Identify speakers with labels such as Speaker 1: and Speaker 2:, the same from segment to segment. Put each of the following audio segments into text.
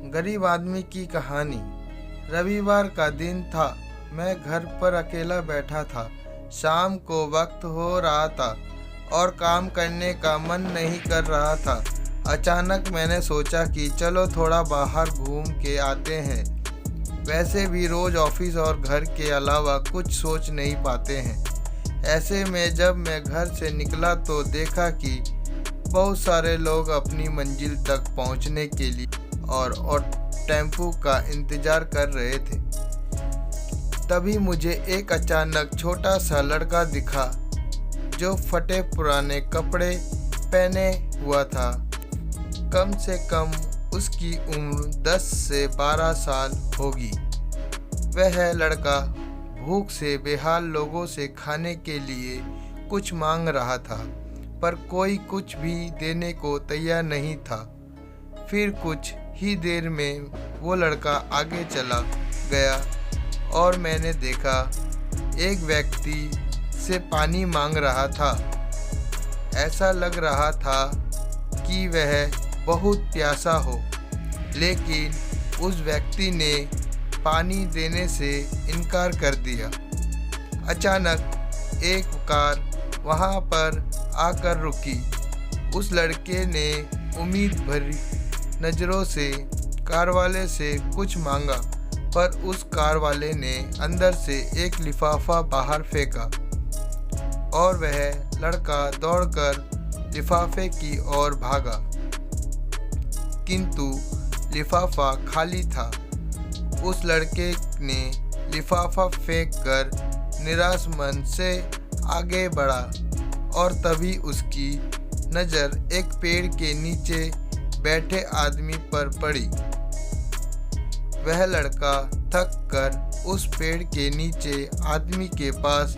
Speaker 1: गरीब आदमी की कहानी। रविवार का दिन था। मैं घर पर अकेला बैठा था। शाम को वक्त हो रहा था और काम करने का मन नहीं कर रहा था। अचानक मैंने सोचा कि चलो थोड़ा बाहर घूम के आते हैं। वैसे भी रोज ऑफिस और घर के अलावा कुछ सोच नहीं पाते हैं। ऐसे में जब मैं घर से निकला तो देखा कि बहुत सारे लोग अपनी मंजिल तक पहुंचने के लिए और टेम्पो का इंतज़ार कर रहे थे। तभी मुझे एक अचानक छोटा सा लड़का दिखा जो फटे पुराने कपड़े पहने हुआ था। कम से कम उसकी उम्र 10 से 12 साल होगी। वह लड़का भूख से बेहाल लोगों से खाने के लिए कुछ मांग रहा था, पर कोई कुछ भी देने को तैयार नहीं था। फिर कुछ ही देर में वो लड़का आगे चला गया और मैंने देखा एक व्यक्ति से पानी मांग रहा था। ऐसा लग रहा था कि वह बहुत प्यासा हो, लेकिन उस व्यक्ति ने पानी देने से इनकार कर दिया। अचानक एक कार वहाँ पर आकर रुकी। उस लड़के ने उम्मीद भरी नज़रों से कार वाले से कुछ मांगा, पर उस कार वाले ने अंदर से एक लिफाफा बाहर फेंका और वह लड़का दौड़कर लिफाफे की ओर भागा, किंतु लिफाफा खाली था। उस लड़के ने लिफाफा फेंककर निराश मन से आगे बढ़ा और तभी उसकी नज़र एक पेड़ के नीचे बैठे आदमी पर पड़ी। वह लड़का थक कर उस पेड़ के नीचे आदमी के पास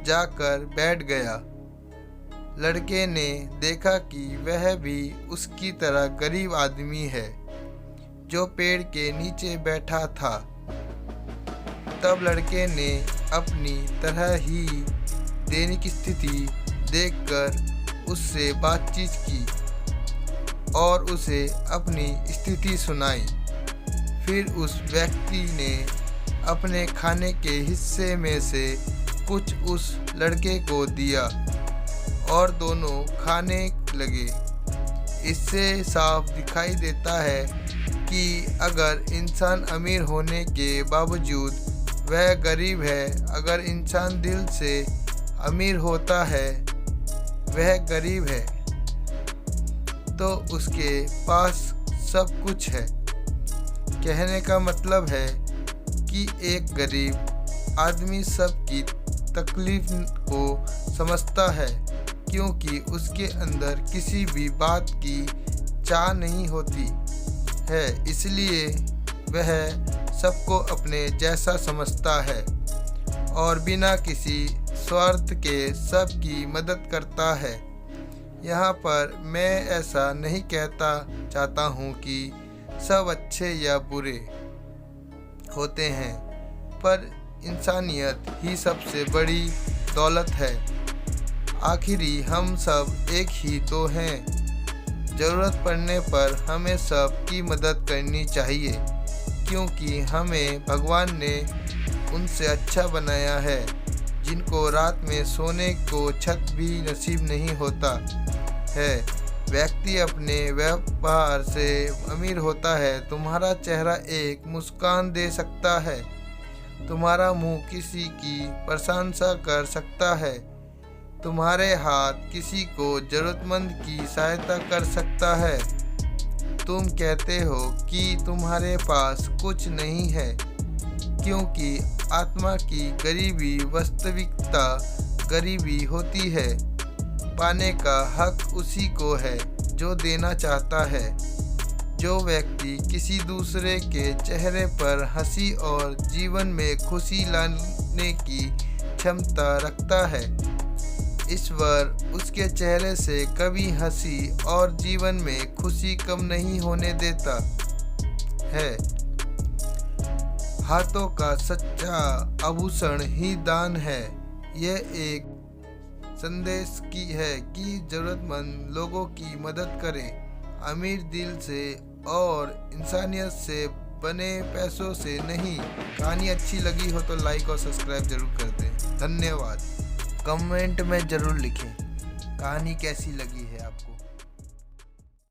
Speaker 1: जाकर बैठ गया। लड़के ने देखा कि वह भी उसकी तरह गरीब आदमी है जो पेड़ के नीचे बैठा था। तब लड़के ने अपनी तरह ही दैनिक स्थिति देखकर उससे बातचीत की और उसे अपनी स्थिति सुनाई। फिर उस व्यक्ति ने अपने खाने के हिस्से में से कुछ उस लड़के को दिया और दोनों खाने लगे। इससे साफ दिखाई देता है कि अगर इंसान अमीर होने के बावजूद वह गरीब है, अगर इंसान दिल से अमीर होता है वह गरीब है, तो उसके पास सब कुछ है। कहने का मतलब है कि एक गरीब आदमी सबकी तकलीफ को समझता है, क्योंकि उसके अंदर किसी भी बात की चाह नहीं होती है, इसलिए वह सबको अपने जैसा समझता है और बिना किसी स्वार्थ के सबकी मदद करता है। यहाँ पर मैं ऐसा नहीं कहता चाहता हूँ कि सब अच्छे या बुरे होते हैं, पर इंसानियत ही सबसे बड़ी दौलत है। आखिरी हम सब एक ही तो हैं। ज़रूरत पड़ने पर हमें सब की मदद करनी चाहिए, क्योंकि हमें भगवान ने उनसे अच्छा बनाया है जिनको रात में सोने को छत भी नसीब नहीं होता है। व्यक्ति अपने व्यवहार से अमीर होता है। तुम्हारा चेहरा एक मुस्कान दे सकता है, तुम्हारा मुंह किसी की प्रशंसा कर सकता है, तुम्हारे हाथ किसी को जरूरतमंद की सहायता कर सकता है। तुम कहते हो कि तुम्हारे पास कुछ नहीं है, क्योंकि आत्मा की गरीबी वास्तविकता गरीबी होती है। पाने का हक उसी को है जो देना चाहता है। जो व्यक्ति किसी दूसरे के चेहरे पर हंसी और जीवन में खुशी लाने की क्षमता रखता है, ईश्वर उसके चेहरे से कभी हंसी और जीवन में खुशी कम नहीं होने देता है। हाथों का सच्चा आभूषण ही दान है। यह एक संदेश की है कि जरूरतमंद लोगों की मदद करें। अमीर दिल से और इंसानियत से बने पैसों से नहीं। कहानी अच्छी लगी हो तो लाइक और सब्सक्राइब जरूर कर दें। धन्यवाद। कमेंट में ज़रूर लिखें कहानी कैसी लगी है आपको।